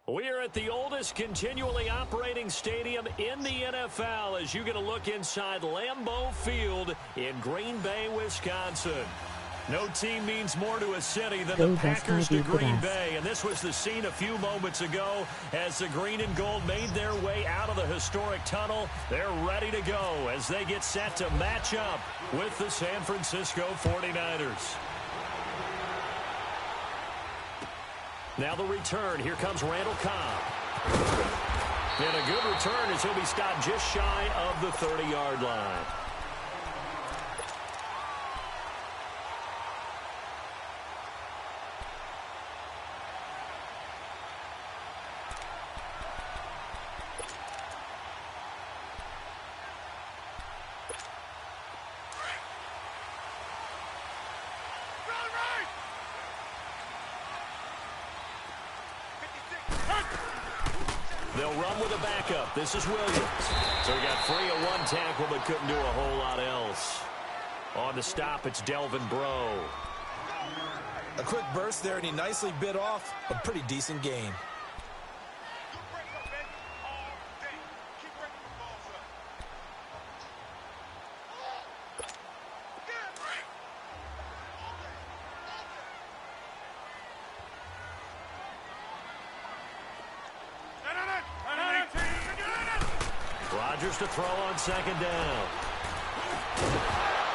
We're at the oldest continually operating stadium in the NFL as you get a look inside Lambeau Field in Green Bay, Wisconsin. No team means more to a city than the Packers to Green Bay, and this was the scene a few moments ago as the green and gold made their way out of the historic tunnel. They're ready to go as they get set to match up with the San Francisco 49ers. Now the return. Here comes Randall Cobb. And a good return as he'll be stopped just shy of the 30-yard line. They'll run with a backup. This is Williams. So he got free of one tackle but couldn't do a whole lot else. On the stop, it's Delvin Breaux. A quick burst there, and he nicely bit off a pretty decent gain. Rodgers to throw on second down.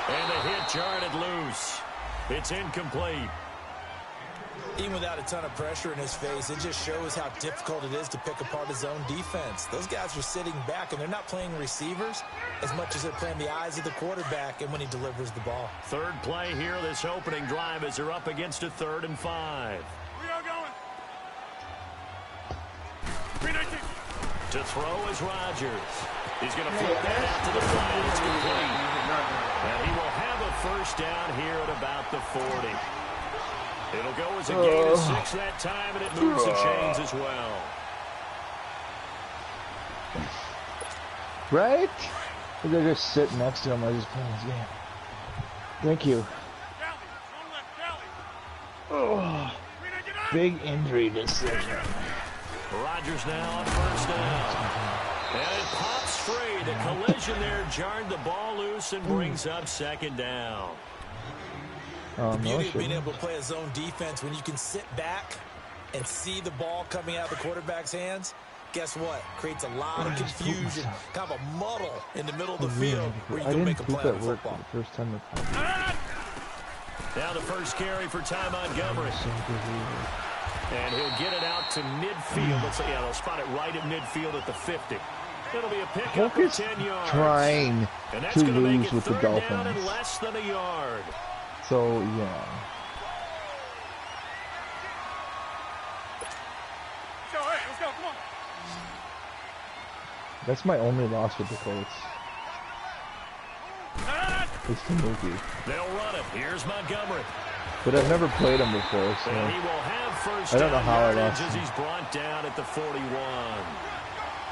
And the hit jarred it loose. It's incomplete. Even without a ton of pressure in his face, it just shows how difficult it is to pick apart his own defense. Those guys are sitting back, and they're not playing receivers as much as they're playing the eyes of the quarterback and when he delivers the ball. Third play here, this opening drive, as they're up against a 3rd and 5. We are going. To throw is Rodgers. He's going to flip that out to the side. It's complete. And he will have a first down here at about the 40. It'll go as a gain of 6 that time, and it moves the chains as well. Right? They're just sitting next to him. I just playing this game. Thank you. Oh, big injury decision. Rodgers now on first down. And it pops free. The collision there jarred the ball loose and brings up second down. The beauty of being able to play a zone defense when you can sit back and see the ball coming out of the quarterback's hands, guess what? Creates a lot of confusion, kind of a muddle in the middle of the field where you can make a play on football. The first time Now the first carry for Ty Montgomery. And he'll get it out to midfield. Let's say, yeah, they'll spot it right at midfield at the 50. It'll be a pickup of 10 yards. Trying and that's to going to make lose it with the 3rd down Dolphins. and less than a yard. So, yeah. Let's go, come on. That's my only loss with the Colts. It's the movie. They'll run it. Here's Montgomery. But I've never played him before, so And he will have first I don't know down how I yardage lost as him. he's brought down at the 41.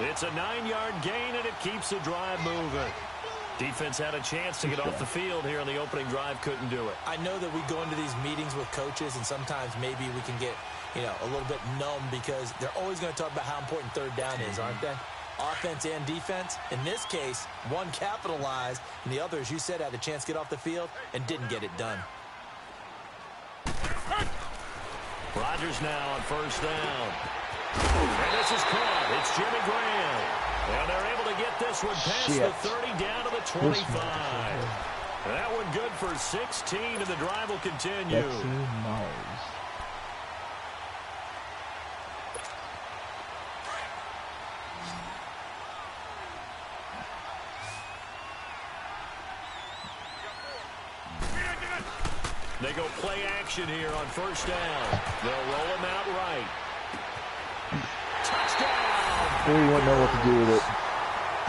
It's a 9-yard gain, and it keeps the drive moving. Defense had a chance to get off the field here on the opening drive, couldn't do it. I know that we go into these meetings with coaches, and sometimes maybe we can get, a little bit numb because they're always going to talk about how important 3rd down is, aren't they? Offense and defense. In this case, one capitalized, and the other, as you said, had a chance to get off the field and didn't get it done. Rodgers now on first down. And this is caught. It's Jimmy Graham. And they're able to get this one past the 30 down to the 25. That one good for 16, and the drive will continue. They go play action here on first down. They'll roll him out right. Touchdown! They won't know what to do with it.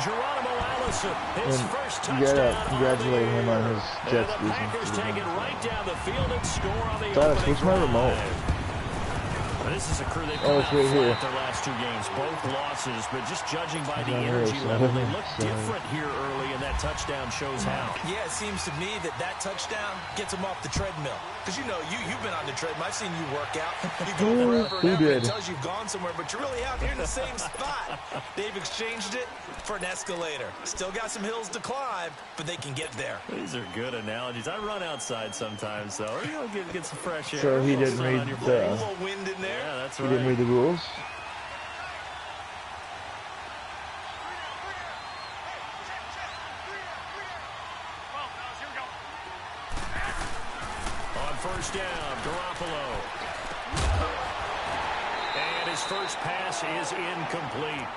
Geronimo Allison, his And first you touchdown. gotta congratulate him on his Jets and the Packers season. take it right down the field and score on the Dennis, opening what's my remote? drive. This this is a crew they've Oh, come it's out right flat here. their last 2 games, both losses, but just judging by the Yeah, energy sorry, level, they look sorry. different here early, and that touchdown shows how. Yeah, it seems to me that touchdown gets them off the treadmill. Because, you know, you've been on the treadmill. I've seen you work out. You go forever and ever. It tells you've gone somewhere, but you're really out here in the same spot. They've exchanged it for an escalator. Still got some hills to climb, but they can get there. These are good analogies. I run outside sometimes, though. You know, get some fresh air. So he A little didn't sun read on your A the... little wind in there. Yeah, that's He right. didn't read the rules. On first down, Garoppolo. And his first pass is incomplete.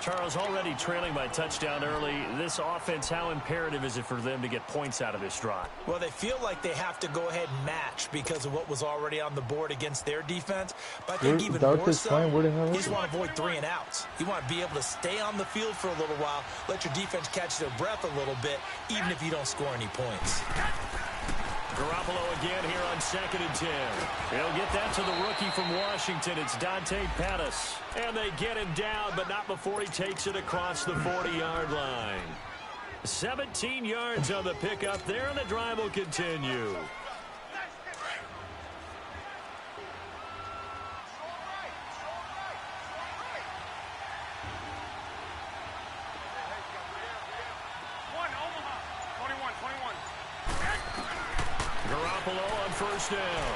Charles, already trailing by touchdown early. This offense, how imperative is it for them to get points out of this drive? Well, they feel like they have to go ahead and match because of what was already on the board against their defense. But I think even Without more this so, time, where the hell you is just it? want to avoid 3 and outs. You want to be able to stay on the field for a little while, let your defense catch their breath a little bit, even if you don't score any points. Garoppolo again here on 2nd and 10. He'll get that to the rookie from Washington. It's Dante Pettis. And they get him down, but not before he takes it across the 40-yard line. 17 yards on the pickup there, and the drive will continue. Garoppolo on first down.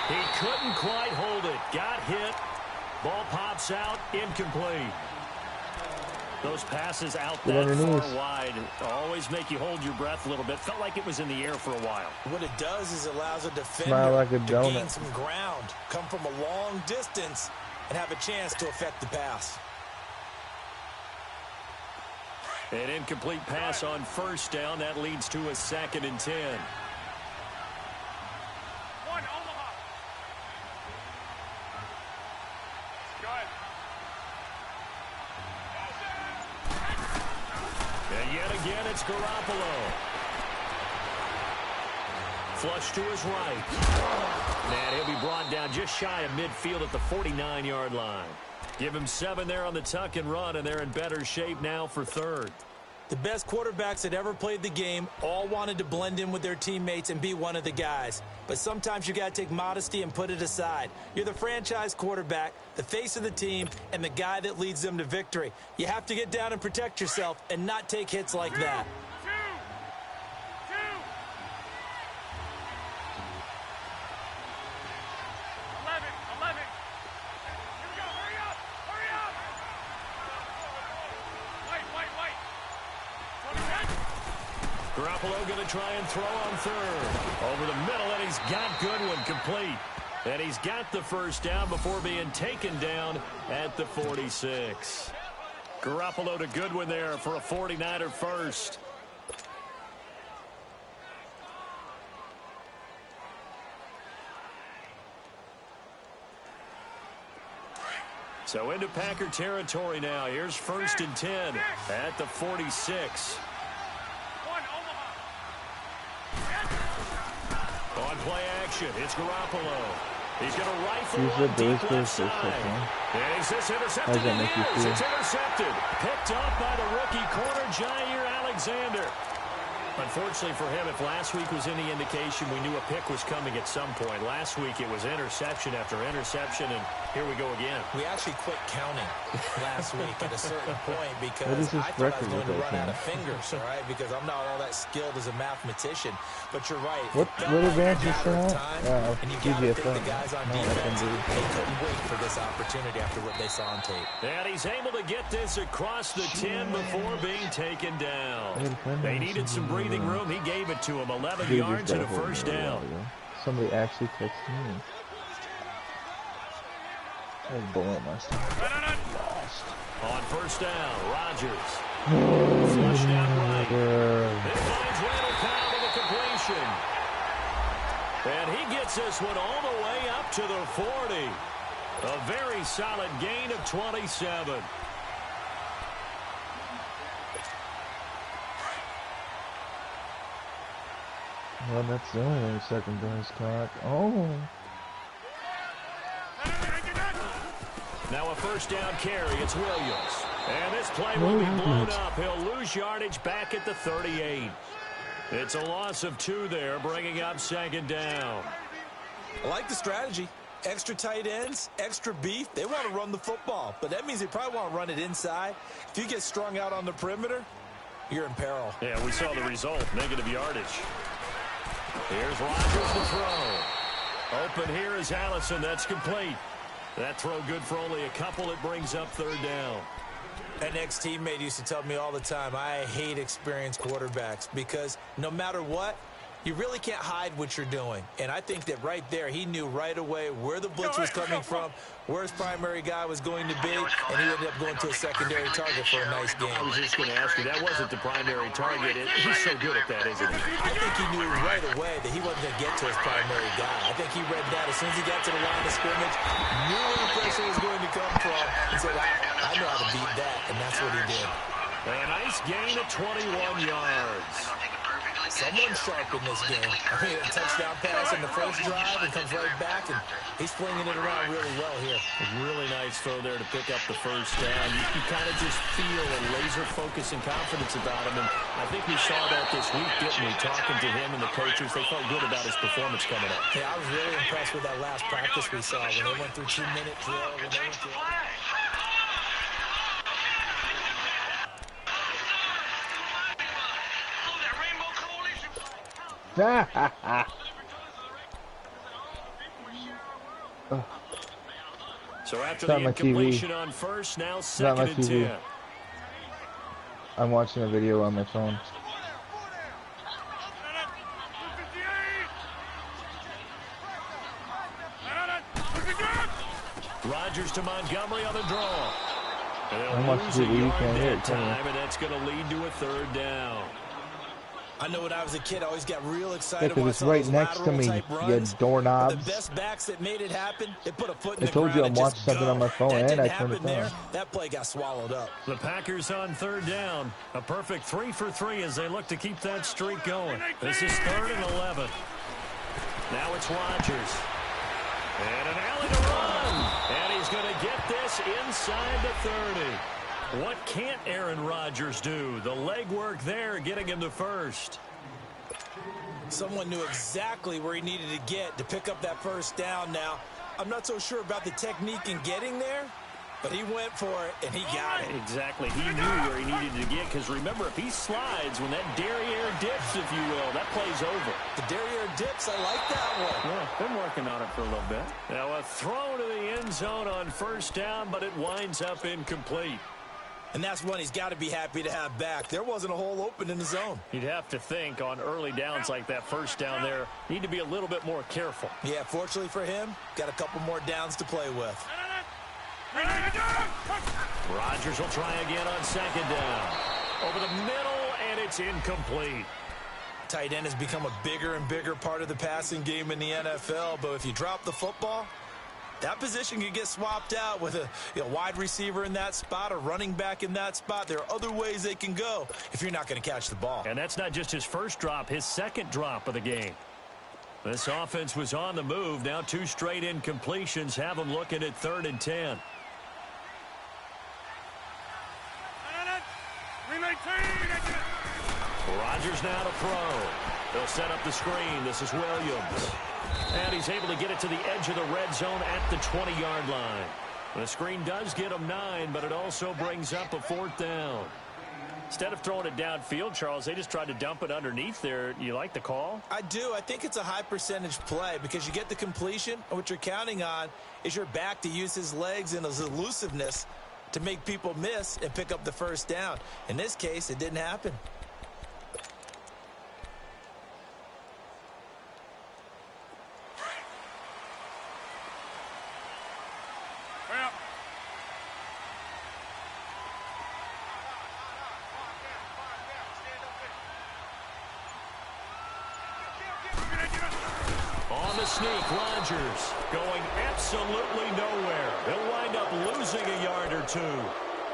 He couldn't quite hold it. Got hit. Ball pops out. Incomplete. Those passes out that far wide always make you hold your breath a little bit. Felt like it was in the air for a while. What it does is it allows a defender Smile like a to donut. gain some ground, come from a long distance, and have a chance to affect the pass. An incomplete pass on first down. That leads to a 2nd and 10. And yet again, it's Garoppolo. Flush to his right. And he'll be brought down just shy of midfield at the 49-yard line. Give him 7 there on the tuck and run, and they're in better shape now for 3rd. The best quarterbacks that ever played the game all wanted to blend in with their teammates and be one of the guys. But sometimes you got to take modesty and put it aside. You're the franchise quarterback, the face of the team, and the guy that leads them to victory. You have to get down and protect yourself and not take hits like that. Garoppolo going to try and throw on 3rd. Over the middle, and he's got Goodwin complete. And he's got the first down before being taken down at the 46. Garoppolo to Goodwin there for a 49er first. So into Packer territory now. Here's 1st and 10 at the 46. On play action, it's Garoppolo. He's going to rifle one deep left side. Is this intercepted? It is. It's intercepted. Picked up by the rookie corner, Jair Alexander. Unfortunately for him, if last week was any indication, we knew a pick was coming at some point. Last week it was interception after interception, and here we go again. We actually quit counting last week at a certain point because I thought I was going to run out of fingers, all right, because I'm not all that skilled as a mathematician. But you're right. What advantage is that? And you got to think GGFL. the guys on defense, they couldn't wait for this opportunity after what they saw on tape. And he's able to get this across the 10 before being taken down. They needed some breathing room. He gave it to him. 11 yards and a first down. Somebody actually texted me. I was blowing my stomach. Lost. On first down, Rodgers. Flush down right. It finds Randall Cobb with a completion. And he gets this one all the way up to the 40. A very solid gain of 27. Well, that's the only second down's caught. Oh. Now a first down carry. It's Williams. And this play will be blown up. He'll lose yardage back at the 38. It's a loss of 2 there, bringing up second down. I like the strategy. Extra tight ends, extra beef. They want to run the football, but that means they probably want to run it inside. If you get strung out on the perimeter, you're in peril. Yeah, we saw the result, negative yardage. Here's Rodgers to throw. Open here is Allison. That's complete. That throw good for only a couple. It brings up third down. An ex-teammate used to tell me all the time, I hate experienced quarterbacks because no matter what, you really can't hide what you're doing. And I think that right there, he knew right away where the blitz was coming from, where his primary guy was going to be, and he ended up going to a secondary target for a nice game. I was just going to ask you, that wasn't the primary target. He's so good at that, isn't he? I think he knew right away that he wasn't going to get to his primary guy. I think he read that as soon as he got to the line of scrimmage, knew where the pressure was going to come from, and said, I know how to beat that, and that's what he did. A nice gain of 21 yards. Someone's sharp in this game. I mean, a touchdown pass in the first drive and comes right back, and he's flinging it around really well here. A really nice throw there to pick up the first down. You kind of just feel a laser focus and confidence about him, and I think we saw that this week, didn't we? Talking to him and the coaches, they felt good about his performance coming up. Yeah, I was really impressed with that last practice we saw when they went through 2-minute drill. When they went through So after the incompletion on first, now second and 10. I'm watching a video on my phone. Rodgers to Montgomery on the draw. And How much they'll lose do a you yard can't that hit, time, and that's going to lead to a third down. I know when I was a kid, I always got real excited because when I it's saw right those next to me, lateral-type runs. you doorknobs. The best backs that made it happen, they put a foot in I the told ground you I'm and watching just something go. on my phone, That and didn't I turned happen it there. on. That play got swallowed up. The Packers on third down. A perfect 3 for 3 as they look to keep that streak going. This is 3rd and 11. Now it's Rodgers. And an alley to run. And he's going to get this inside the 30. What can't Aaron Rodgers do? The legwork there getting him to first. Someone knew exactly where he needed to get to pick up that first down. Now, I'm not so sure about the technique in getting there, but he went for it, and he got it. Exactly. He knew where he needed to get, because remember, if he slides, when that derriere dips, if you will, that play's over. The derriere dips, I like that one. Yeah, been working on it for a little bit. Now a throw to the end zone on first down, but it winds up incomplete. And that's one he's got to be happy to have back. There wasn't a hole open in the zone. You'd have to think on early downs like that first down there, need to be a little bit more careful. Yeah, fortunately for him, got a couple more downs to play with. Rodgers will try again on second down. Over the middle, and it's incomplete. Tight end has become a bigger and bigger part of the passing game in the NFL, but if you drop the football, that position can get swapped out with a wide receiver in that spot, a running back in that spot. There are other ways they can go if you're not going to catch the ball. And that's not just his first drop, his second drop of the game. This offense was on the move. Now 2 straight incompletions have them looking at 3rd and 10. Rodgers now to throw. They'll set up the screen. This is Williams. And he's able to get it to the edge of the red zone at the 20-yard line. The screen does get him 9, but it also brings up a 4th down. Instead of throwing it downfield, Charles, they just tried to dump it underneath there. You like the call? I do. I think it's a high-percentage play because you get the completion, and what you're counting on is your back to use his legs and his elusiveness to make people miss and pick up the first down. In this case, it didn't happen. On the sneak, Rodgers going absolutely nowhere. He'll wind up losing a yard or 2.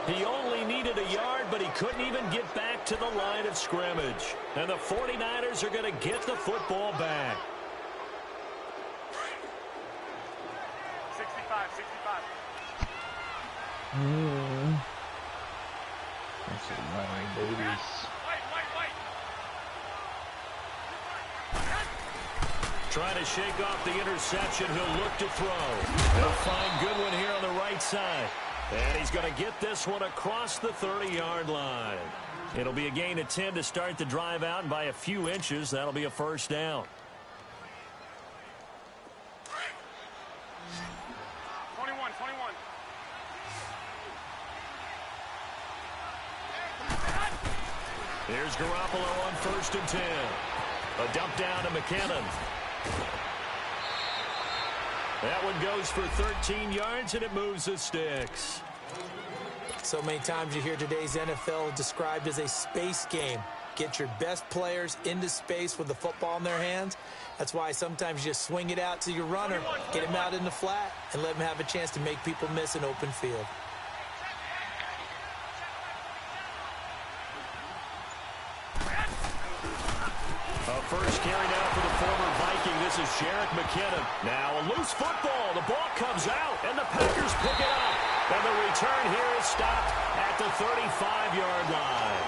He only needed a yard, but he couldn't even get back to the line of scrimmage. And the 49ers are going to get the football back. 65. That's a running babies. Wait. Trying to shake off the interception. He'll look to throw. He'll find Goodwin here on the right side. And he's going to get this one across the 30-yard line. It'll be a gain of 10 to start the drive out, and by a few inches, that'll be a first down. 21. Here's Garoppolo on 1st and 10. A dump down to McKinnon. That one goes for 13 yards, and it moves the sticks. So many times you hear today's NFL described as a space game. Get your best players into space with the football in their hands. That's why sometimes you just swing it out to your runner, get him out in the flat, and let him have a chance to make people miss an open field. First carry now for the former Viking. This is Sherrick McKinnon. Now a loose football. The ball comes out, and the Packers pick it up. And the return here is stopped at the 35-yard line.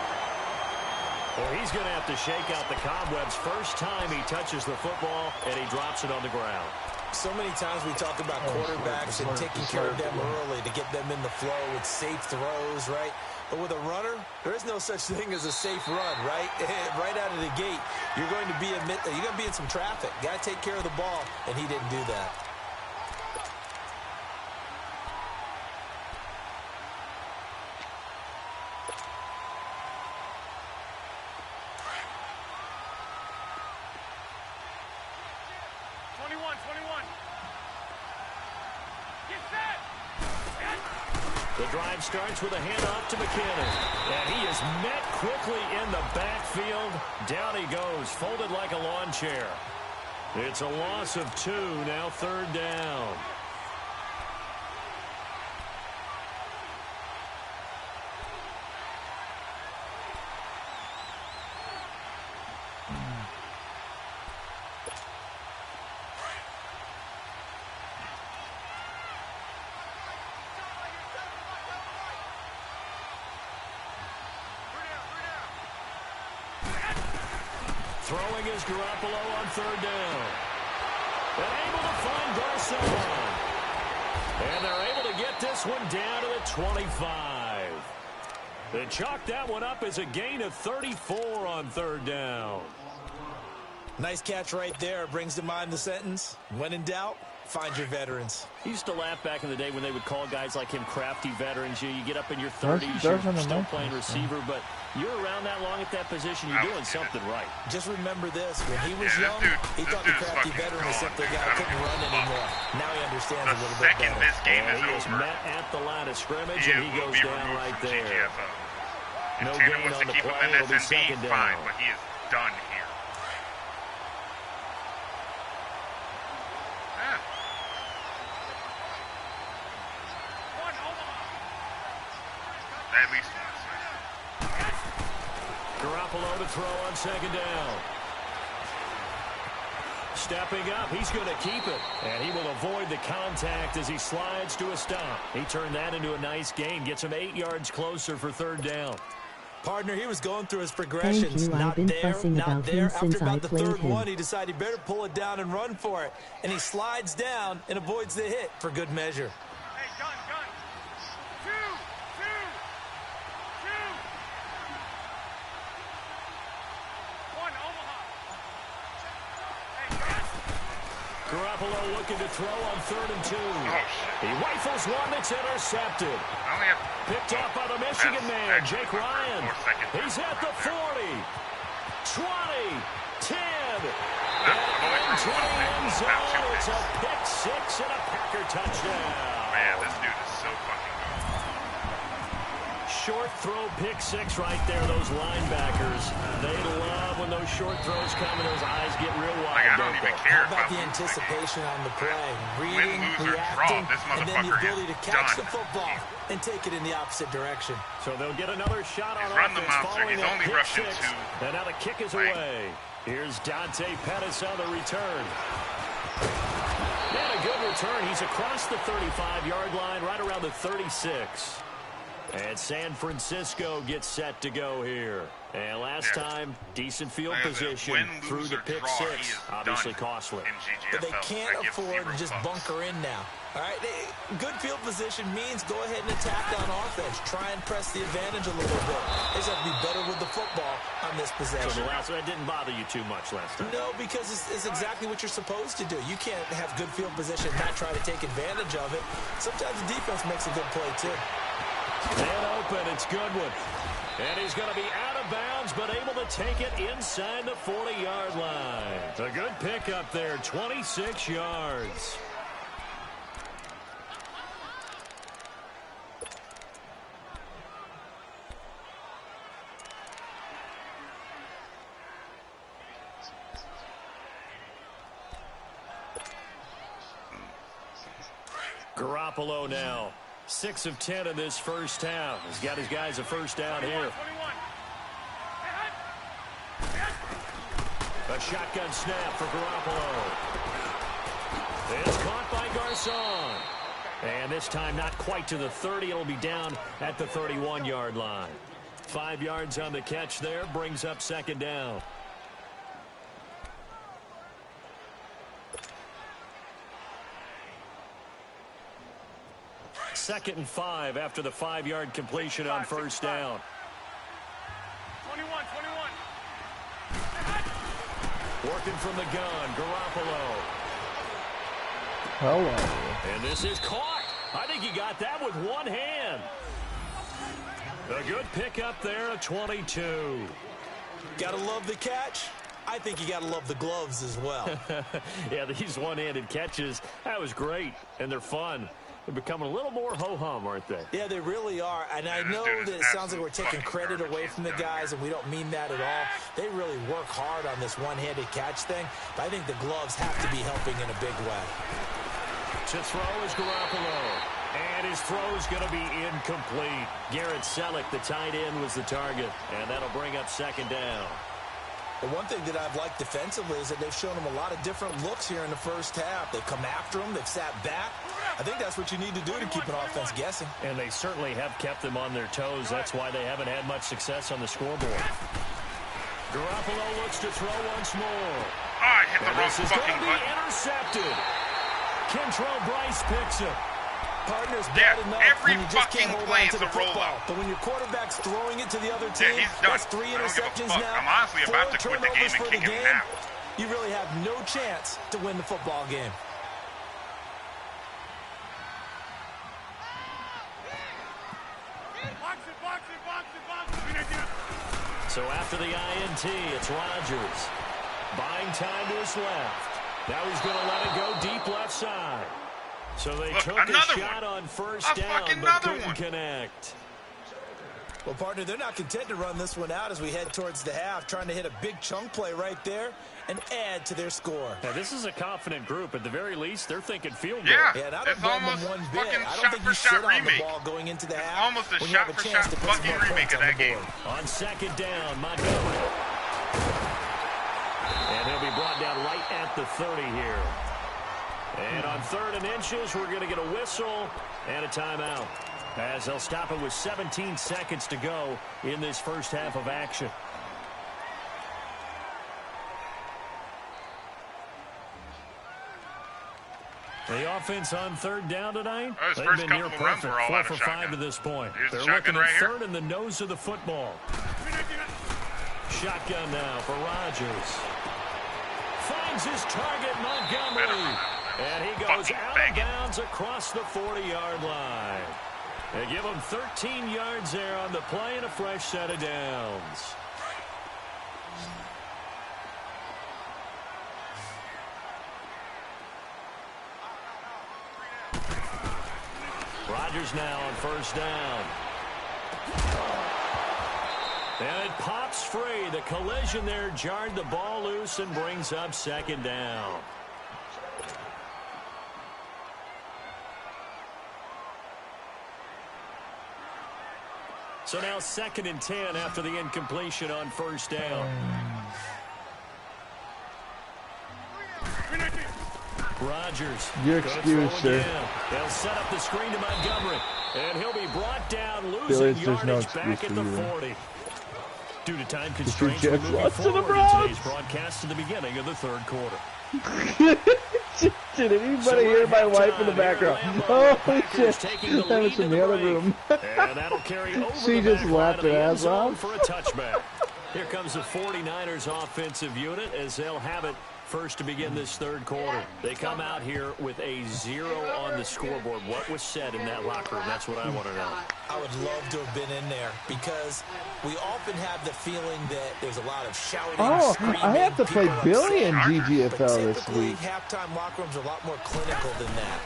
Well, he's going to have to shake out the cobwebs. First time he touches the football, and he drops it on the ground. So many times we talk about quarterbacks and taking care of them early to get them in the flow with safe throws, right? But with a runner, there is no such thing as a safe run, right? Right out of the gate, you're going to be in some traffic. Got to take care of the ball, and he didn't do that. The drive starts with a handoff to McKinnon. And he is met quickly in the backfield. Down he goes, folded like a lawn chair. It's a loss of 2, now 3rd down. Throwing is Garoppolo on 3rd down. And able to find Garcon. And they're able to get this one down to the 25. They chalk that one up as a gain of 34 on 3rd down. Nice catch right there. Brings to mind the sentence, when in doubt, find your veterans. He used to laugh back in the day when they would call guys like him crafty veterans. You get up in your 30s, you're still playing receiver, but you're around that long at that position, you're doing something right. Just remember this, when he was young, he thought the crafty veteran was simply a guy who couldn't run anymore. Now he understands a little bit better. This game is he over. is met at the line of scrimmage, and he goes down right there. GGFL. No If Tatum gain wants on to the keep play, him in it'll be SMB, 2nd fine, down. but he is done here. At least once. Garoppolo to throw on 2nd down. Stepping up, he's going to keep it. And he will avoid the contact as he slides to a stop. He turned that into a nice gain. Gets him 8 yards closer for 3rd down. Partner, he was going through his progressions. Thank you. I've been fussing about him After since about I the played 3rd him. one, he decided he better pull it down and run for it. And he slides down and avoids the hit for good measure. Hey, gun. 2. One, Omaha. Hey, Garoppolo looking to throw on 3rd and 2. Oh, shit. He rifles one that's intercepted. I only have Picked off by the Michigan man, Jake Ryan. 4 seconds. He's at the 40, 20, 10, and into the end zone. It's a pick 6 and a Packer touchdown. Man, this dude is so fucking good. short throw pick six right there. Those linebackers, they love when those short throws come and those eyes get real wide. I don't even care. How about the anticipation on the play? Reading, Win, lose, or reacting, draw, this and then the motherfucker ability to is catch done. the football and take it in the opposite direction. So they'll get another shot on Run the offense monster. following He's that only pick rushing six. two. And now the kick is Right. away. Here's Dante Pettis on the return. And a good return. He's across the 35-yard line, right around the 36. And San Francisco gets set to go here. And last time, decent field position win, through lose, the or pick draw, he six. is Obviously done costly. in GGFL. But they can't That gives afford to 0 just bucks. bunker in now. All right, good field position means go ahead and attack on offense. Try and press the advantage a little bit. They just have to be better with the football on this possession. So that didn't bother you too much last time. No, because it's exactly what you're supposed to do. You can't have good field position and not try to take advantage of it. Sometimes the defense makes a good play, too. And open, it's Goodwin. And he's going to be out of bounds, but able to take it inside the 40-yard line. A good pickup there, 26 yards. Garoppolo now, 6 of 10 in this first half. He's got his guys a first down here. 21. A shotgun snap for Garoppolo. It's caught by Garcon. And this time not quite to the 30. It'll be down at the 31-yard line. 5 yards on the catch there, brings up second down. Second and 5 after the 5-yard completion on first down. 21, 21. Working from the gun, Garoppolo. Hello. And this is caught. I think he got that with one hand. A good pickup there, a 22. Gotta love the catch. I think you gotta love the gloves as well. Yeah, these one-handed catches, that was great, and they're fun. They're becoming a little more ho-hum, aren't they? Yeah, they really are. And I know that it sounds like we're taking credit away from the guys, and we don't mean that at all. They really work hard on this one-handed catch thing, but I think the gloves have to be helping in a big way. To throw is Garoppolo. And his throw's going to be incomplete. Garrett Selleck, the tight end, was the target. And that'll bring up second down. The one thing that I've liked defensively is that they've shown them a lot of different looks here in the first half. They've come after them. They've sat back. I think that's what you need to do to keep an offense guessing. And they certainly have kept them on their toes. That's why they haven't had much success on the scoreboard. Garoppolo looks to throw once more. Oh, I hit the wrong This is going fucking to be button. intercepted. Kentrell Bryce picks it. Partner's Yeah, bad enough every when you just fucking can't hold play on to is the a football. rollout. But when your quarterback's throwing it to the other Yeah, team, he's done. that's 3 I don't give a interceptions fuck. now. I'm honestly about 4 to quit the game turnovers and for kick the him in game. half. You really have no chance to win the football game. Box it, box it, box it, box it. So after the INT, it's Rodgers. Buying time to his left. Now he's going to let it go deep left side. So they took a another shot one. on first A down, fucking but another couldn't one. connect. Well, partner, they're not content to run this one out as we head towards the half, trying to hit a big chunk play right there and add to their score. Now, this is a confident group. At the very least, they're thinking field goal. Yeah, Yeah, and I don't it's blame them almost one bit. fucking I don't think you sit shot-for-shot on the remake. ball going into the It's half almost a when you have a chance shot-for-shot to put some fucking more remake points of on that the game. board. On second down, Montgomery. And he'll be brought down right at the 30 here. And on 3rd and inches, we're going to get a whistle and a timeout, as they'll stop it with 17 seconds to go in this first half of action. The offense on 3rd down tonight, Those they've first been couple near of runs perfect, were all 4 out for of 5 shotgun. to this point. Here's the They're shotgun looking right at here. 3rd in the nose of the football. Shotgun now for Rodgers. Finds his target, Montgomery. And he goes Fucking out bang of it. bounds across the 40-yard line. They give him 13 yards there on the play and a fresh set of downs. Rodgers now on first down. And it pops free. The collision there jarred the ball loose and brings up second down. So now 2nd and 10 after the incompletion on first down. Rodgers. Your excuse, sir. They'll set up the screen to Montgomery. And he'll be brought down, losing There's no yardage back at the 40. Due to time constraints, we're Jets moving lost to the forward in Browns. today's broadcast to the beginning of the third quarter. Did anybody hear my wife in the background? Oh, shit. That was from the other room. And that'll carry over She the just back laughed line of her the end ass zone off. for a touchback. Here comes the 49ers offensive unit as they'll have it first to begin this third quarter. They come out here with a 0 on the scoreboard. What was said in that locker room? That's what I want to know. I would love to have been in there because we often have the feeling that there's a lot of shouting, Oh, screaming, I have to play people Billy in upset. GGFL But this typically, week. halftime locker rooms are a lot more clinical than that.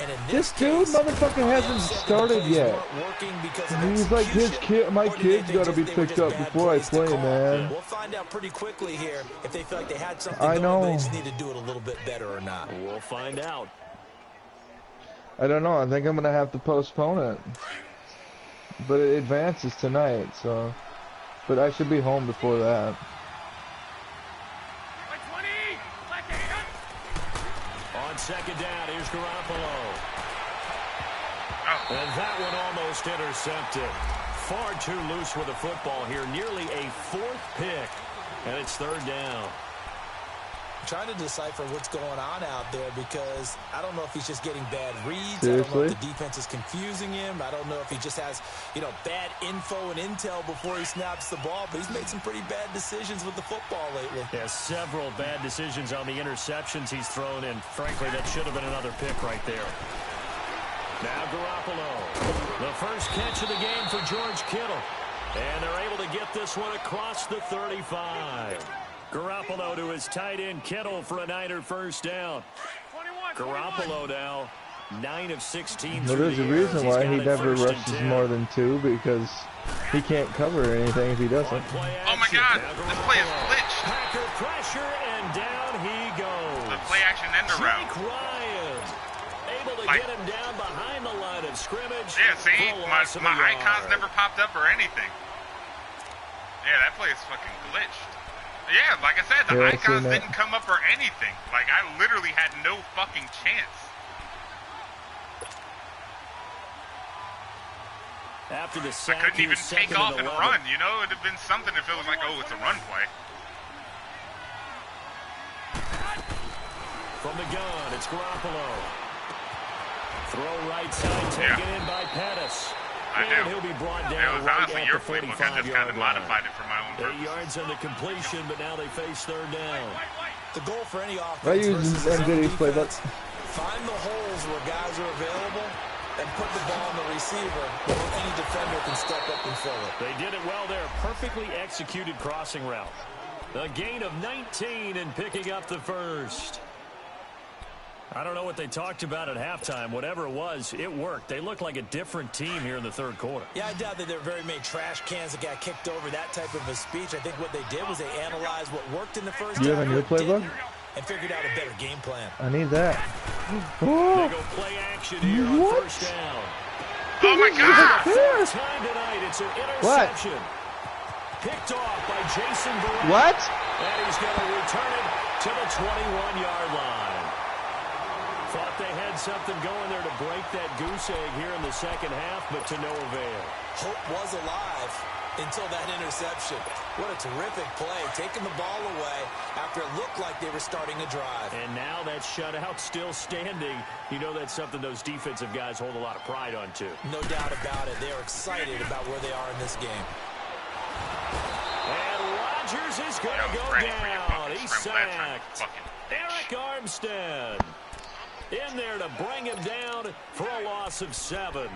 And in This this dude, case, motherfucker, are they hasn't upset that started the plays yet. weren't working because of He's like, execution, my or do they kid's think got to be they were picked just up bad before I plays to play, call? man. We'll find out pretty quickly here if they feel like they had something I going, know. but they just need to do it a little bit better or not. We'll find out. I don't know. I think I'm going to have to postpone it. But it advances tonight, so... But I should be home before that. On second down, here's Garoppolo. And that one almost intercepted. Far too loose with the football here. Nearly a 4th pick. And it's third down. Trying to decipher what's going on out there because I don't know if he's just getting bad reads. Seriously? I don't know if the defense is confusing him. I don't know if he just has, bad info and intel before he snaps the ball. But he's made some pretty bad decisions with the football lately. Yeah, several bad decisions on the interceptions he's thrown in. Frankly, that should have been another pick right there. Now Garoppolo. The first catch of the game for George Kittle. And they're able to get this one across the 35. Garoppolo to his tight end Kittle for a Niner first down. Garoppolo now 9 of 16 Well, through there's the a air. reason He's why got he it never first and rushes 10. more than 2, because he can't cover anything if he doesn't. On play Oh my action. God, Now this play is Garoppolo. glitched. Packer pressure and down he goes. The play action end around. Jake Ryan able to Like- get him down behind the line of scrimmage. Yeah, see, for a loss of a my yard. icons never popped up or anything. Yeah, that play is fucking glitched. Yeah, like I said, the Yeah, I've icons seen that. didn't come up or anything. Like, I literally had no fucking chance. After the I sack, couldn't he even was take second off and and 11. run, you know? It would have been something if it was like, oh, it's a run play. From the gun, it's Garoppolo. Throw right side, taken in by Pettis. I And do. he'll be brought It down was right honestly at your the playbook. I just kind of 45-yard line. modified it for my own 8 purpose. yards on the completion, but now they face third down. The goal for any offense I use versus zone MJD's playbook. defense, find the holes where guys are available and put the ball on the receiver where any defender can step up and fill it. They did it well there. Perfectly executed crossing route. A gain of 19 and picking up the first. I don't know what they talked about at halftime. Whatever it was, it worked. They looked like a different team here in the third quarter. Yeah, I doubt that there were very many trash cans that got kicked over, that type of a speech. I think what they did was they analyzed what worked in the first You have half, a new what didn't, playbook? and figured out a better game plan. I need that. They Oh, go play action here on What? first down. Oh my God! Fourth time tonight, it's an interception. Picked off by Jason Barrett. what? And he's going to return it to the 21-yard line. Thought they had something going there to break that goose egg here in the second half, but to no avail. Hope was alive until that interception. What a terrific play, taking the ball away after it looked like they were starting a drive. And now that shutout still standing. You know that's something those defensive guys hold a lot of pride on, too. No doubt about it. They are excited about where they are in this game. And Rodgers is going to I was go ready for your down. fucking He's scramble that time, sacked. fucking bitch. Eric Armstead in there to bring him down for a loss of 7.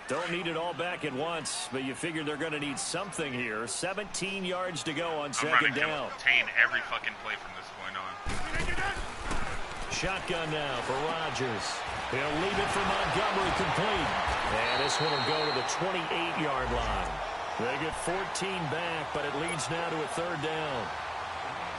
Don't need it all back at once, but you figure they're going to need something here. 17 yards to go on I'm second running to down. obtain every fucking play from this point on. Shotgun now for Rodgers. He'll leave it for Montgomery complete. And this one will go to the 28-yard line. They get 14 back, but it leads now to a third down.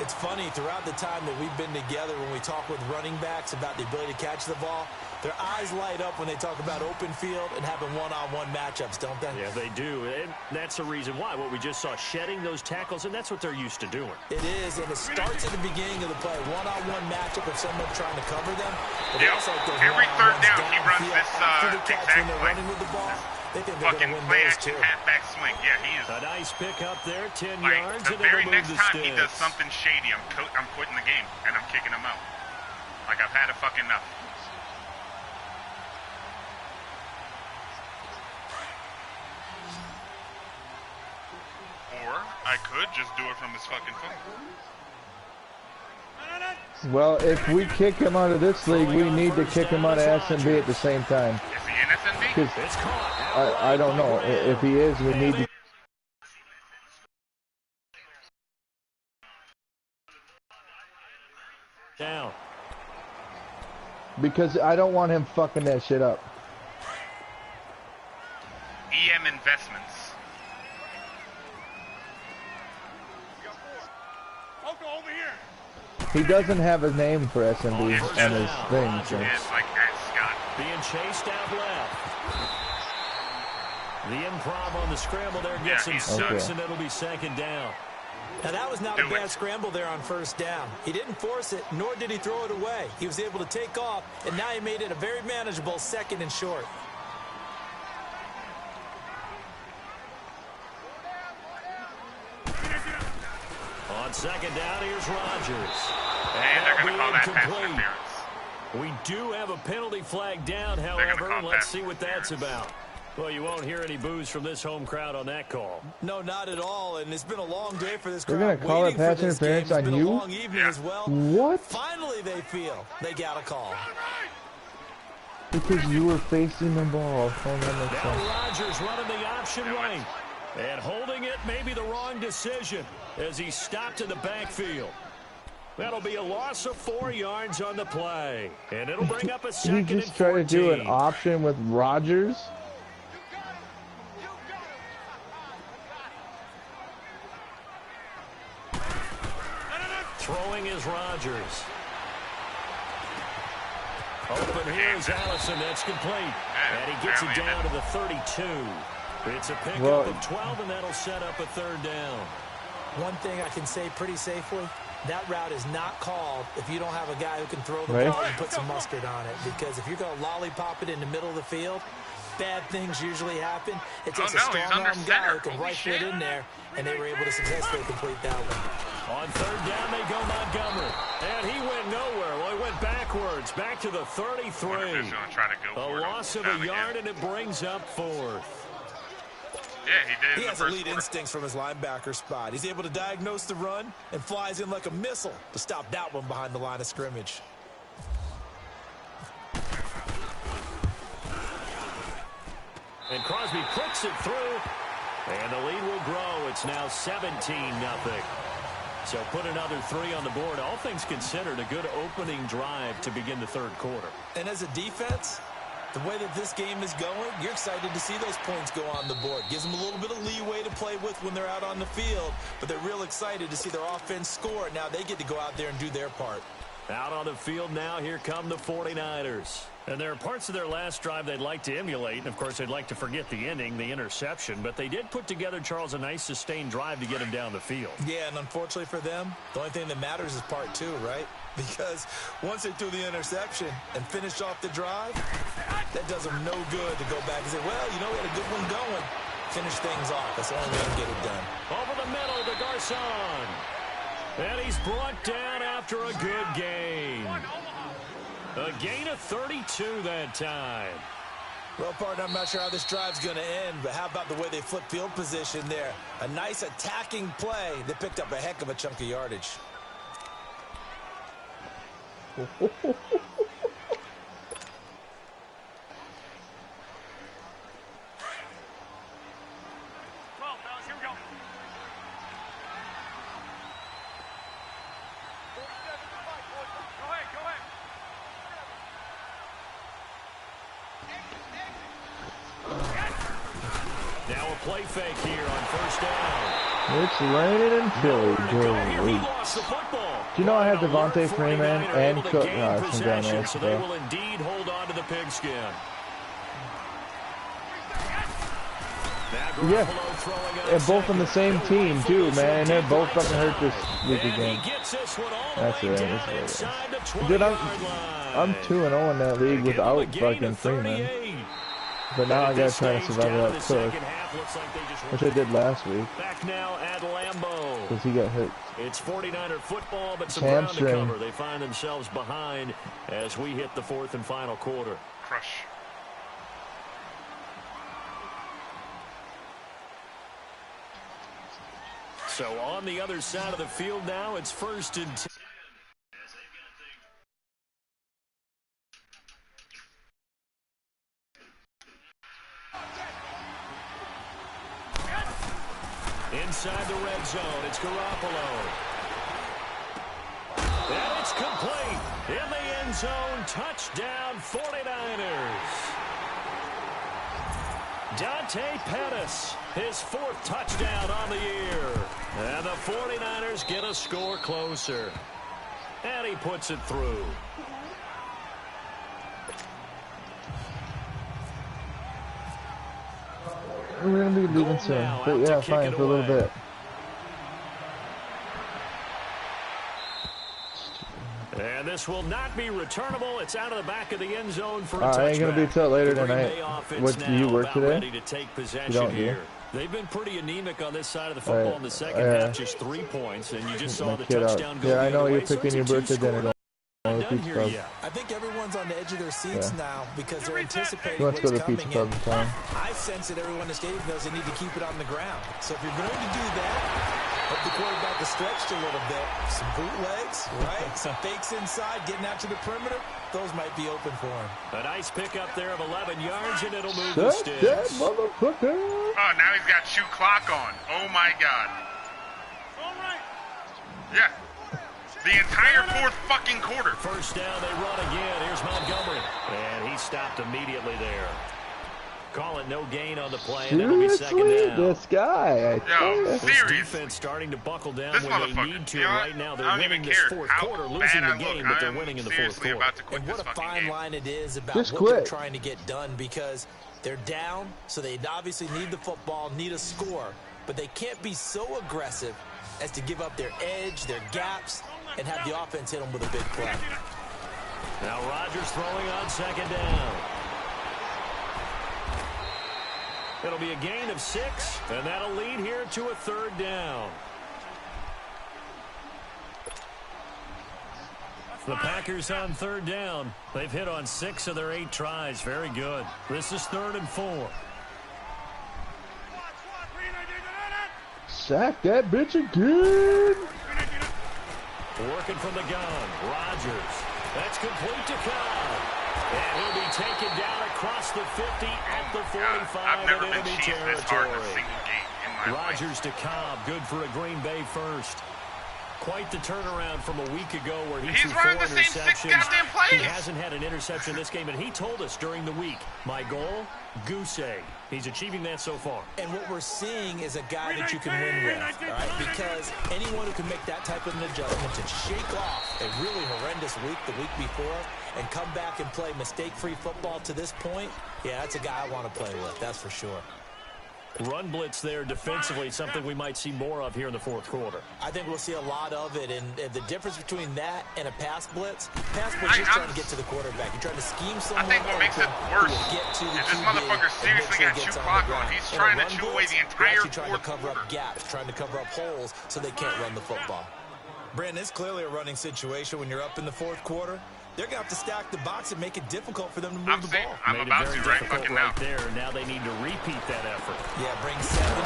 It's funny, throughout the time that we've been together, when we talk with running backs about the ability to catch the ball, their eyes light up when they talk about open field and having one-on-one matchups, don't they? Yeah, they do. And that's the reason why. What we just saw, shedding those tackles, and that's what they're used to doing. It is, and it starts at the beginning of the play. One-on-one matchup of someone trying to cover them. But also every third down, he runs this exact when they're play. running with the ball. They think they're Fucking win play those action too. halfback swing. Yeah, he is. A nice pick up there, 10 Like, yards. the and very it'll next move the time he does sticks. something shady, I'm quitting the game, and I'm kicking him out. Like, I've had a fucking enough. Or I could just do it from his fucking phone. Well, if we kick him out of this league, we need to kick him out of SMB at the same time. Is he in SMB? 'Cause It's caught. I don't know. If he is, we need to. Down. Because I don't want him fucking that shit up. EM Investments. He doesn't have a name for SMB on his thing. So. It's like at Scott. Being chased out left. The improv on the scramble there gets some sucks, and it'll be second down. Now, that was not a bad scramble there on first down. He didn't force it, nor did he throw it away. He was able to take off, and now he made it a very manageable second and short. On second down, here's Rodgers. And they're going to call that pass Incomplete. interference. We do have a penalty flag down, however. Let's see what that's about. Well, you won't hear any boos from this home crowd on that call. No, not at all, and it's been a long day for this crowd. They're going to call it pass interference on you? It's been a long evening as well. What? Finally, they feel they got a call. Because you were facing the ball. Oh, that makes sense. Now Rodgers running the option right. And holding it may be the wrong decision as he stopped in the backfield. That'll be a loss of 4 yards on the play. And it'll bring up a second You and just try to do an 14. option with Rodgers? Throwing is Rodgers. Open here is Allison. That's complete. And he gets it down to the 32. It's a pickup of 12, and that'll set up a third down. One thing I can say pretty safely, that route is not called if you don't have a guy who can throw the ball and put some mustard on it. Because if you're going to lollipop it in the middle of the field, bad things usually happen. It takes a strong-arm guy who can rifle it in there, and they were able to successfully complete that one. On third down, they go Montgomery. And he went nowhere. Well, he went backwards, back to the 33. A loss of a yard, and it brings up fourth. Yeah, he did. He has elite instincts from his linebacker spot. He's able to diagnose the run and flies in like a missile to stop that one behind the line of scrimmage. And Crosby puts it through. And the lead will grow. It's now 17-0. So put another 3 on the board. All things considered, a good opening drive to begin the third quarter. And as a defense, the way that this game is going, you're excited to see those points go on the board. Gives them a little bit of leeway to play with when they're out on the field, but they're real excited to see their offense score. Now they get to go out there and do their part. Out on the field now, here come the 49ers. And there are parts of their last drive they'd like to emulate. And, of course, they'd like to forget the ending, the interception. But they did put together, Charles, a nice sustained drive to get him down the field. Yeah, and unfortunately for them, the only thing that matters is part 2, right? Because once they threw the interception and finished off the drive, that does them no good to go back and say, well, you know, we had a good one going. Finish things off. That's the only way to get it done. Over the middle to Garcon. And he's brought down after a good gain. A gain of 32 that time. Well, partner, I'm not sure how this drive's going to end, but how about the way they flip field position there? A nice attacking play that picked up a heck of a chunk of yardage. Now a play fake here on first down. It's raining in Philly. Great. Do you know I have Devontae Freeman and Cook? No, it's from down there. So they will indeed hold on to the pigskin. Yeah, and both on the same team too, man. And they're both fucking hurt this week again. That's it. Dude, I'm 2-0 in that league without fucking Freeman. But now I gotta try to survive without Cook, which I did last week. Back now at Lambeau. Because he got hurt. It's 49er football, but some ground to cover. They find themselves behind as we hit the fourth and final quarter. Crush. So on the other side of the field now, it's 1st and 10. Inside the red zone, it's Garoppolo. And it's complete. In the end zone, touchdown 49ers. Dante Pettis, his 4th touchdown on the year. And the 49ers get a score closer. And he puts it through. We're going to be leaving soon. But yeah, fine, for a little bit. And this will not be returnable. It's out of the back of the end zone for a touchback. I ain't going to be till later tonight. What, do you work today? Ready to take possession you don't here. They've been pretty anemic on this side of the football in the second half. Just 3 points, and you just saw the touchdown go. Yeah, I know you're picking your birthday dinner. I think everyone's on the edge of their seats now because they're anticipating what's coming in. I sense that everyone in the stadium knows they need to keep it on the ground. So if you're going to do that, hope the quarterback is stretched a little bit. Some bootlegs, right? Some fakes inside, getting out to the perimeter. Those might be open for him. A nice pickup there of 11 yards, and it'll move the sticks. That motherfucker. Oh, now he's got shoe clock on. Oh, my God. All right. Yeah. The entire 4th fucking quarter. First down, they run again. Here's Montgomery. And he stopped immediately there. Call it no gain on the play, and it'll be 2nd down. This guy. Yo, this defense starting to buckle down when they need to right now. They're winning this 4th quarter, losing the game, but they're winning in the 4th quarter. And what a fine line it is about what they're trying to get done, because they're down, so they obviously need the football, need a score, but they can't be so aggressive as to give up their edge, their gaps, and have the offense hit them with a big play. Now Rodgers throwing on 2nd down. It'll be a gain of 6, and that'll lead here to a 3rd down. The Packers on 3rd down. They've hit on 6 of their 8 tries. Very good. This is 3rd and 4. Sack that bitch again. Working from the gun. Rodgers. That's complete to Cobb. And he'll be taken down across the 50 at the 45. I've never been cheesed this hard in a single game in my life. Rodgers to Cobb. Good for a Green Bay first. Quite the turnaround from a week ago where he threw 4 interceptions. He's running the same 6 goddamn plays. He hasn't had an interception this game, and he told us during the week, my goal, goose egg. He's achieving that so far. And what we're seeing is a guy that you can win with, all right? Because anyone who can make that type of an adjustment to shake off a really horrendous week the week before and come back and play mistake-free football to this point, yeah, that's a guy I want to play with, that's for sure. Run blitz there defensively, something we might see more of here in the 4th quarter. I think we'll see a lot of it, and the difference between that and a pass blitz, you're trying to get to the quarterback. You're trying to scheme someone. I think what makes it worse is this motherfucker seriously got shoe clock on. He's trying to chew away the entire 4th trying to cover up gaps, trying to cover up holes so they can't run the football. Brandon, it's clearly a running situation when you're up in the 4th quarter. They're going to have to stack the box and make it difficult for them to move the ball. I'm about to right fucking now. There. Now they need to repeat that effort. Yeah, bring 7, 8,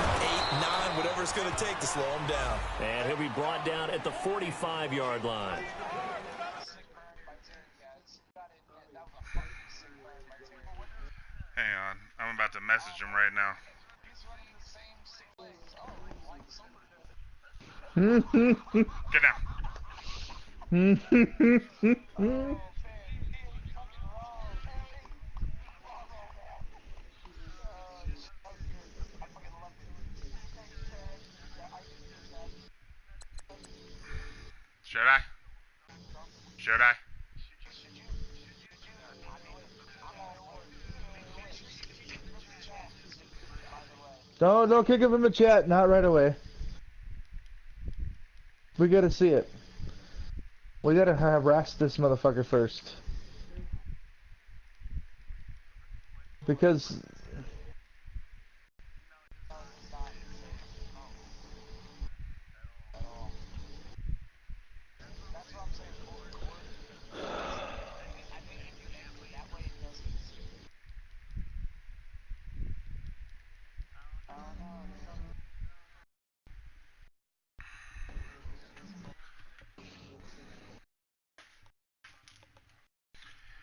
9, whatever it's going to take to slow him down. And he'll be brought down at the 45-yard line. Hang on. I'm about to message him right now. Get down. Should I? Don't kick him in the chat. Not right away. We gotta see it. We gotta harass this motherfucker first. Because...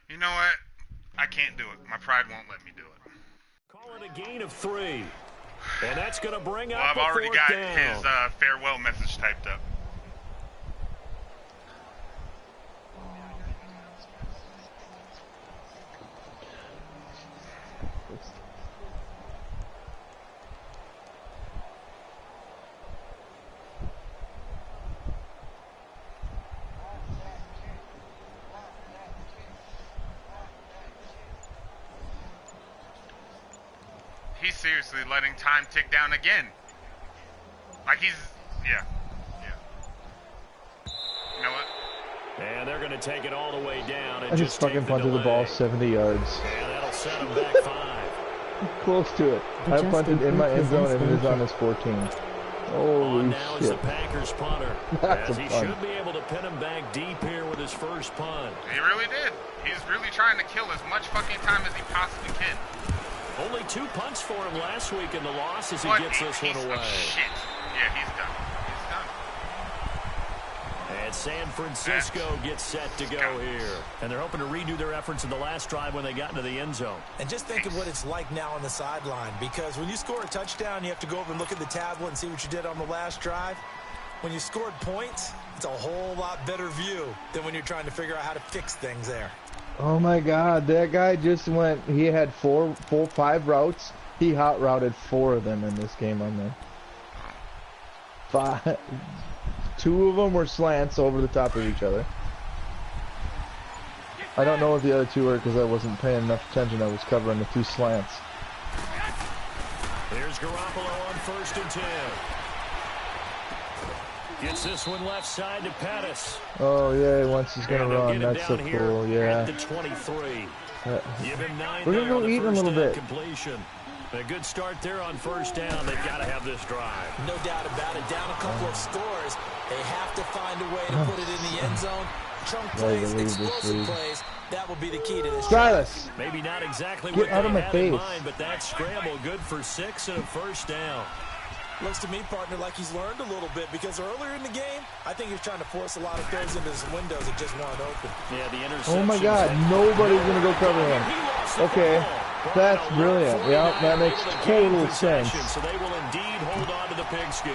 You know what? I can't do it. My pride won't let me do it. Call it a gain of 3. And that's going to bring up I've already got his down. farewell message typed up. He's seriously letting time tick down again. Like he's, yeah. You know what? And they're going to take it all the way down. And I just fucking punted the ball 70 yards. And that'll set him back 5. Close to it. I punted in my end zone and it is on his 14. Holy now shit. Is the Packers punter. That's as a he punt. should be able to pin him back deep here with his first punt. He really did. He's really trying to kill as much fucking time as he possibly can. Only 2 punts for him last week in the loss as he What gets a this one piece away. of shit. Yeah, he's done. He's done. And San Francisco gets set to go here. And they're hoping to redo their efforts in the last drive when they got into the end zone. And just think of what it's like now on the sideline, because when you score a touchdown, you have to go over and look at the tablet and see what you did on the last drive. When you scored points, it's a whole lot better view than when you're trying to figure out how to fix things there. Oh my god, that guy just went, he had 5 routes. He hot routed 4 of them in this game on them. 5. 2 of them were slants over the top of each other. I don't know what the other 2 were because I wasn't paying enough attention. I was covering the 2 slants. Here's Garoppolo on 1st and 10. Gets this one left side to Pettis. Oh yeah, once he's gonna run, that's so cool. Yeah. At the 23. Give him 9. We're gonna go eat in a little bit. Completion. A good start there on 1st down. They've got to have this drive. No doubt about it. Down a couple of scores. They have to find a way to put it in the end zone. Chunk plays, explosive plays. That will be the key to this drive. Silas, maybe not exactly get what out of they my had face. in mind, but that scramble good for 6 and a 1st down. Looks to me, partner, like he's learned a little bit, because earlier in the game, I think he's trying to force a lot of throws into some windows that just weren't open. Yeah, the interception. oh my god, nobody's gonna go cover him. Okay, that's brilliant. Yeah, that makes total sense. So they will indeed hold on to the pigskin.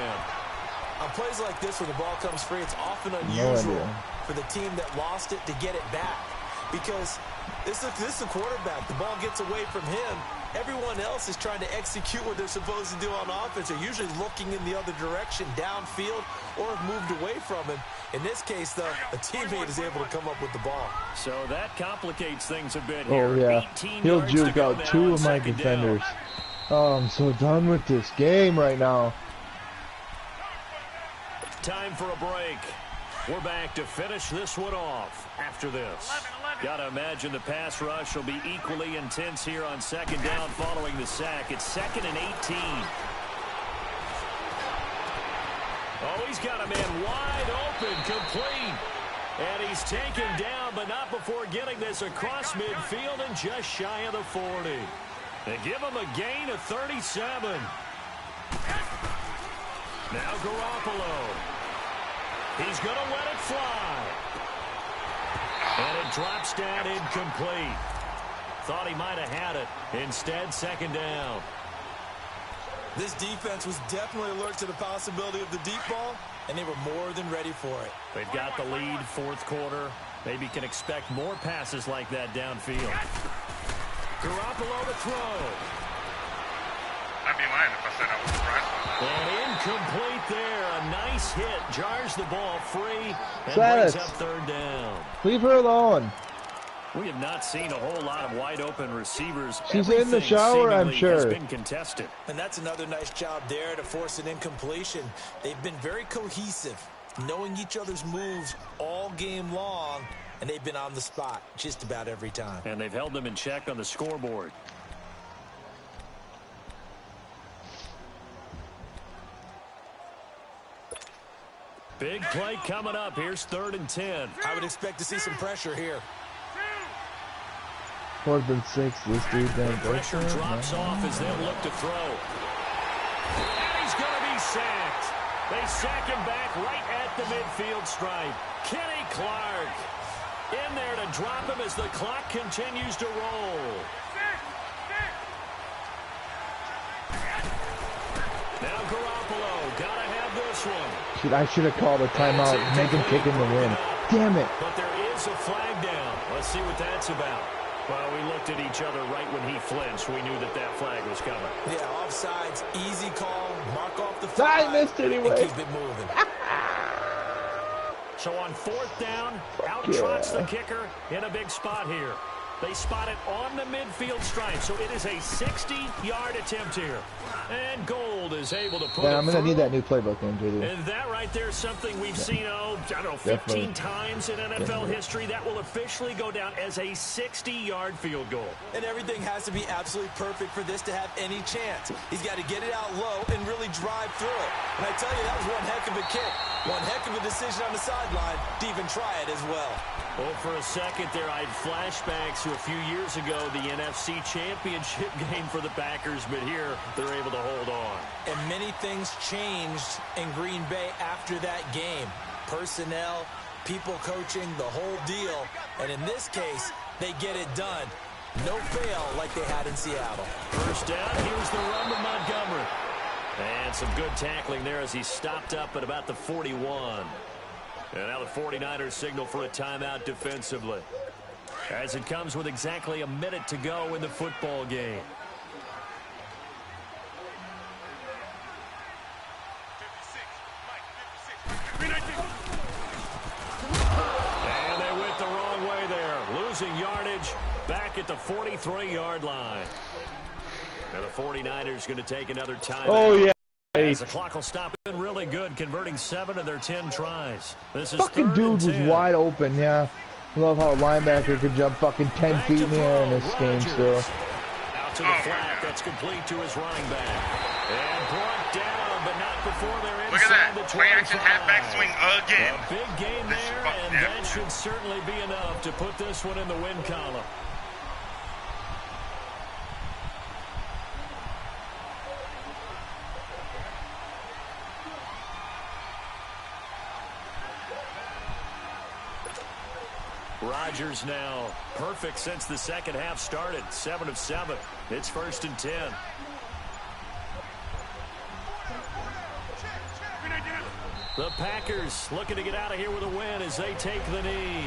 On plays like this, where the ball comes free, it's often unusual idea. for the team that lost it to get it back. Because this is a quarterback. The ball gets away from him. Everyone else is trying to execute what they're supposed to do on offense. They're usually looking in the other direction, downfield, or have moved away from him. In this case, though, a teammate is able to come up with the ball. So that complicates things a bit here. Oh yeah, he'll juke out 2 of my defenders. Oh, I'm so done with this game right now. Time for a break. We're back to finish this one off after this. Gotta imagine the pass rush will be equally intense here on 2nd down following the sack. It's 2nd and 18. Oh, he's got a man wide open, complete. And he's taken down, but not before getting this across midfield and just shy of the 40. They give him a gain of 37. Now Garoppolo. He's going to let it fly. And it drops down incomplete. Thought he might have had it. Instead, 2nd down. This defense was definitely alert to the possibility of the deep ball, and they were more than ready for it. They've got the lead, 4th quarter. Maybe can expect more passes like that downfield. Garoppolo to throw. I'd be lying lying if I said I was surprised by that. And incomplete there. A nice hit. Jars the ball free and Silence. brings up third down. Leave her alone. We have not seen a whole lot of wide open receivers. She's in the shower, I'm sure. Has been contested. And that's another nice job there to force an incompletion. They've been very cohesive, knowing each other's moves all game long, and they've been on the spot just about every time. And they've held them in check on the scoreboard. Big play coming up. Here's 3rd and 10. I would expect to see some pressure here. 4th and 6. This dude then Pressure drops off as they'll look to throw. And he's going to be sacked. They sack him back right at the midfield stripe. Kenny Clark in there to drop him as the clock continues to roll. Now Garoppolo, gotta have this one. I should have called a timeout. Make him kick in the win. Damn it. But there is a flag down. Let's see what that's about. Well, we looked at each other right when he flinched. We knew that that flag was coming. Yeah, offsides, easy call, mark off the I flag, missed anyway. and keep it moving. So on 4th down, out trots the kicker in a big spot here. They spot it on the midfield stripe, so it is a 60-yard attempt here. And Gold is able to put it I'm going to through. need that new playbook in, JD. And that right there is something we've seen, I don't know, 15 times in NFL history. That will officially go down as a 60-yard field goal. And everything has to be absolutely perfect for this to have any chance. He's got to get it out low and really drive through it. And I tell you, that was one heck of a kick. One heck of a decision on the sideline to even try it as well. Well, for a second there, I had flashbacks to a few years ago, the NFC Championship game for the Packers, but here they're able to hold on. And many things changed in Green Bay after that game. Personnel, people coaching, the whole deal. And in this case, they get it done. No fail like they had in Seattle. First down, here's the run to Montgomery. And some good tackling there as he stopped up at about the 41. And now the 49ers signal for a timeout defensively, as it comes with exactly a minute to go in the football game. And they went the wrong way there, losing yardage back at the 43-yard line. Now the 49ers going to take another timeout. Oh, yeah. As the clock will stop in really good, converting 7 of their 10 tries. This is Fucking dude was wide open, yeah. Love how a linebacker could jump fucking 10 feet in the air in this game still. Out to the flat, that's complete to his running back. And brought down, but not before they're inside. Look at that. The 25. Play action halfback swing again. A big game there, and that should certainly be enough to put this one in the win column. Rodgers now perfect since the second half started. 7 of 7. It's 1st and 10. The Packers looking to get out of here with a win as they take the knee.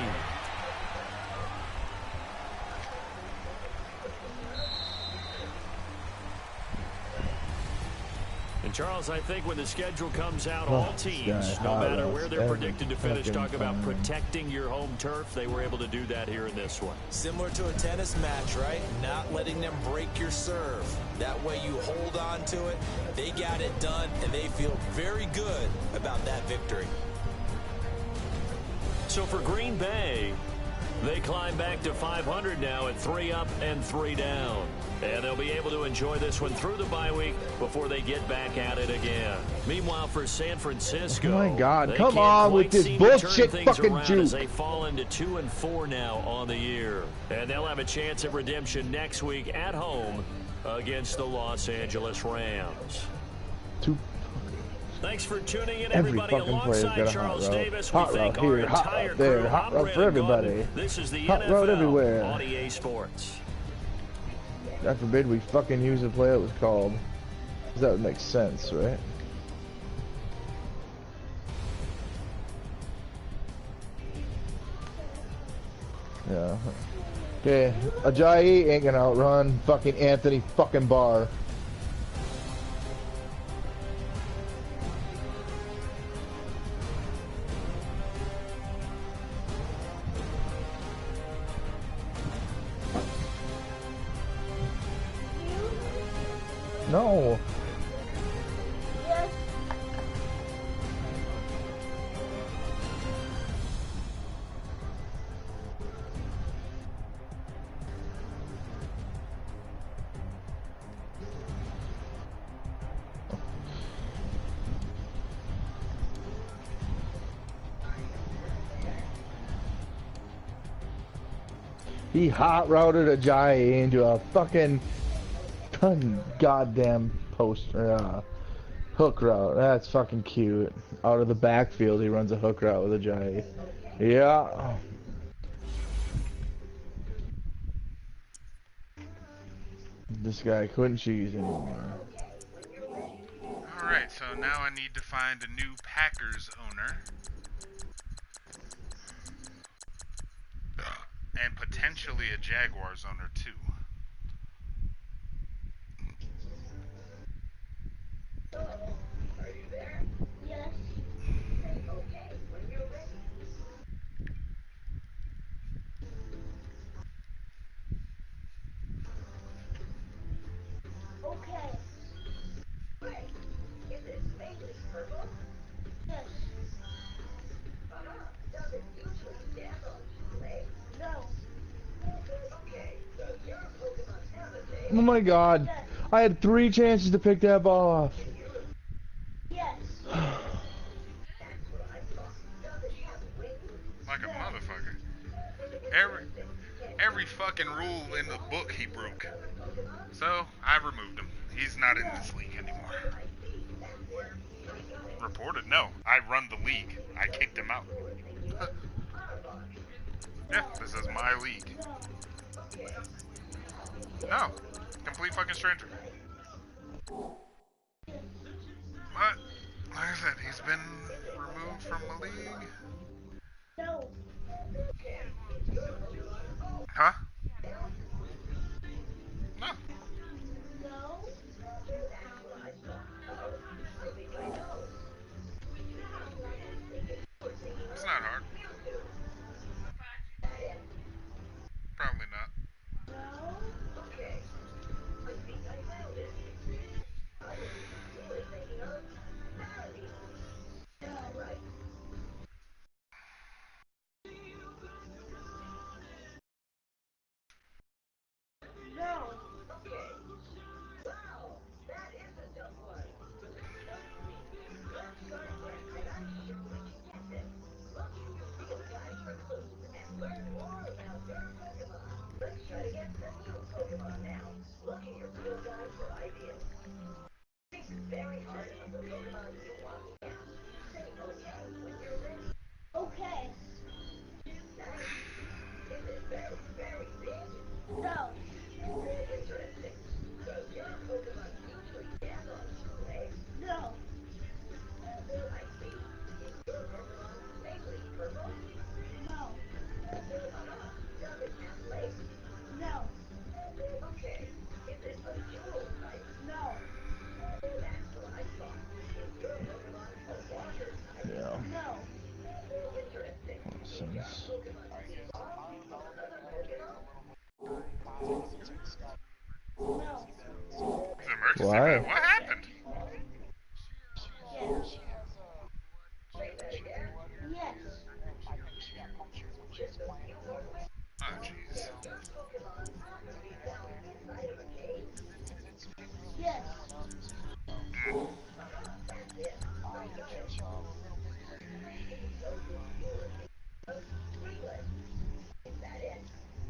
And Charles, I think when the schedule comes out, all teams, no matter where they're predicted to finish, talk about protecting your home turf. They were able to do that here in this one. Similar to a tennis match, right? Not letting them break your serve. That way you hold on to it. They got it done, and they feel very good about that victory. So for Green Bay, they climb back to 500 now at 3 up and 3 down. And they'll be able to enjoy this one through the bye week before they get back at it again. Meanwhile, for San Francisco, oh my God, come on with this bullshit fucking juke. As they fall into 2 and 4 now on the year. And they'll have a chance at redemption next week at home against the Los Angeles Rams. Thanks for tuning in, everybody. Alongside Charles Davis, we thank our entire crew. Hot road for everybody. This is the Hot road everywhere. NFL on EA Sports. God forbid we fucking use the play it was called. Because that would make sense, right? Yeah. Okay, Ajayi ain't gonna outrun fucking Anthony fucking Barr. No. Yes. He hot routed a Jai into a fucking goddamn post hook route. That's fucking cute. Out of the backfield, he runs a hook route with a Jai. Yeah. This guy couldn't cheese anymore. Alright, so now I need to find a new Packers owner. And potentially a Jaguars owner, too. Yes. Okay. Yes. No. Oh my god. Yes. I had 3 chances to pick that ball off. Yes. Like a No. motherfucker. Every fucking rule in the book he broke. So, I removed him. He's not in this league anymore. Reported? No. I run the league. I kicked him out. Yeah, this is my league. No. Complete fucking stranger. But, like I said, he's been removed from the league. No. Huh? No. No. It's not hard. Probably not. No. Okay. No. No. No. No. No. Yeah. No. Nonsense. No. It's an emergency, man. Why? What happened? Yes. Yes. Oh, jeez. Yes.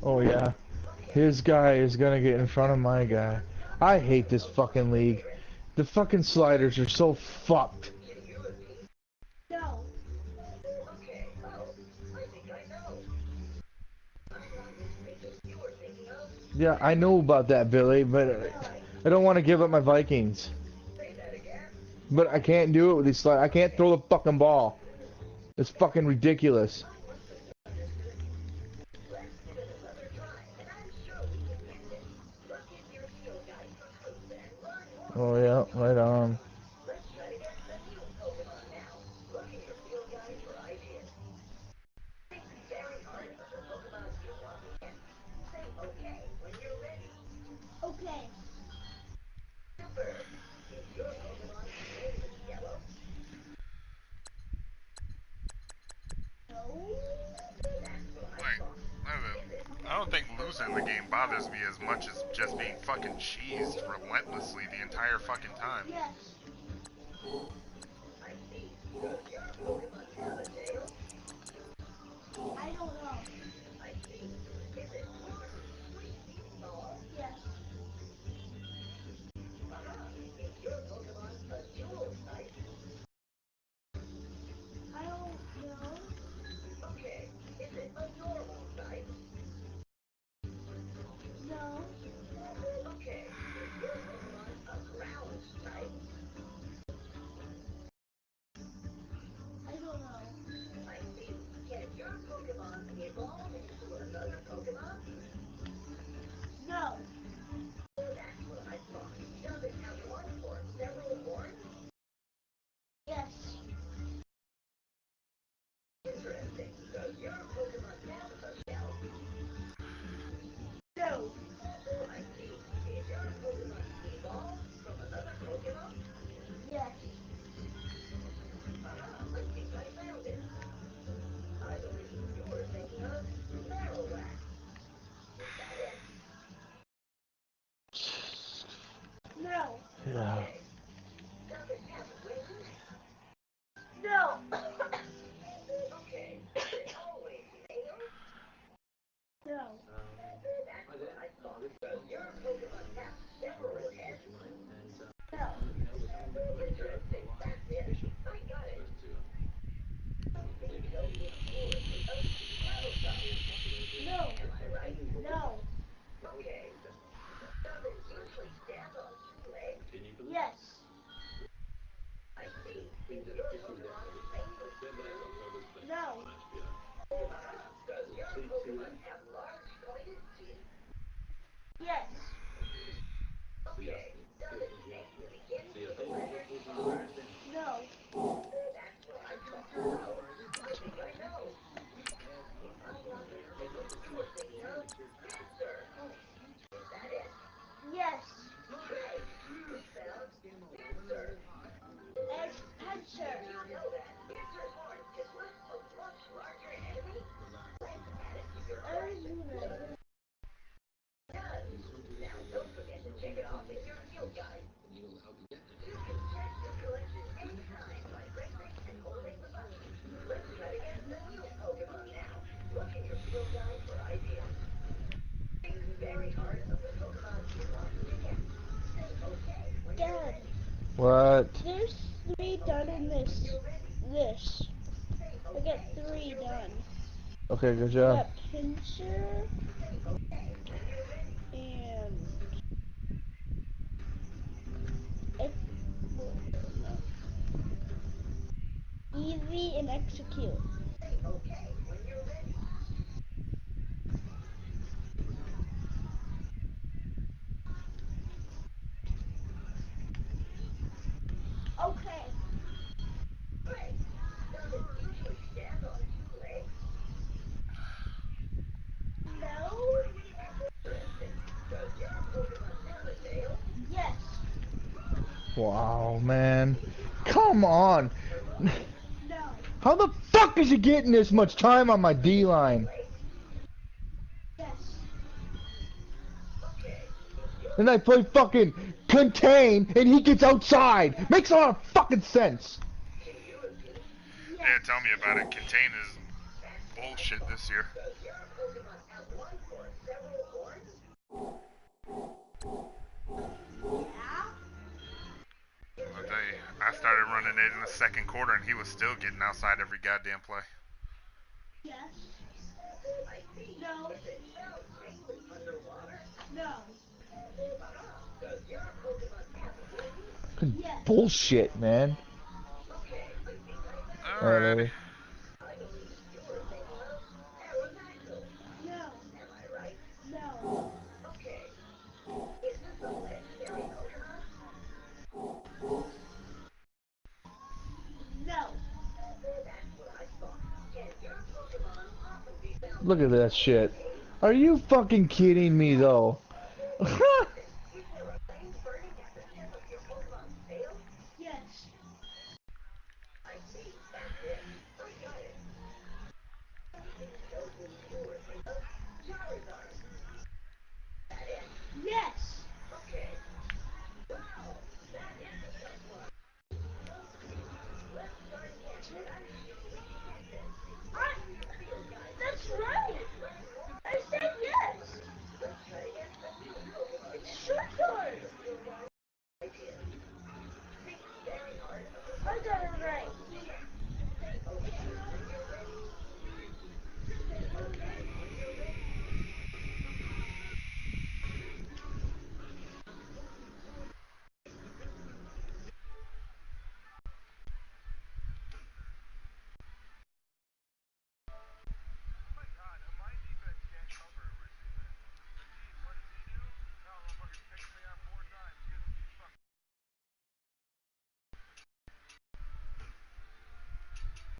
Oh yeah. His guy is gonna get in front of my guy. I hate this fucking league. The fucking sliders are so fucked. No. Yeah, I know about that, Billy, but I don't want to give up my Vikings. But I can't do it with these sliders. I can't throw the fucking ball. It's fucking ridiculous. Oh yeah, right on. Okay. the game bothers me as much as just being fucking cheesed relentlessly the entire fucking time. Yes. I don't know. Yes. I don't know. No. I don't know. No. Yes. No. Yes. No. Yeah. No. No. No. No. No. Yes. No. Yes. No. Yes. Answer. Arizona. Dad, What? there's 3 done in this. I got 3 done. Okay, good I job. got pincer and ex- easy and execute. Okay. No. Yes. Wow, man. Come on. No. How the fuck is he getting this much time on my D-line? Yes. And I play fucking contain and he gets outside. Makes a lot of fucking sense. Yeah, Yes. tell me about it. Contain is bullshit this year. Yeah. I'll tell you, I started running it in the second quarter and he was still getting outside every goddamn play. Yes. No. No. Yes. Bullshit, man. Alright, Alrighty. later. No. No. No. Look at that shit. Are you fucking kidding me, though?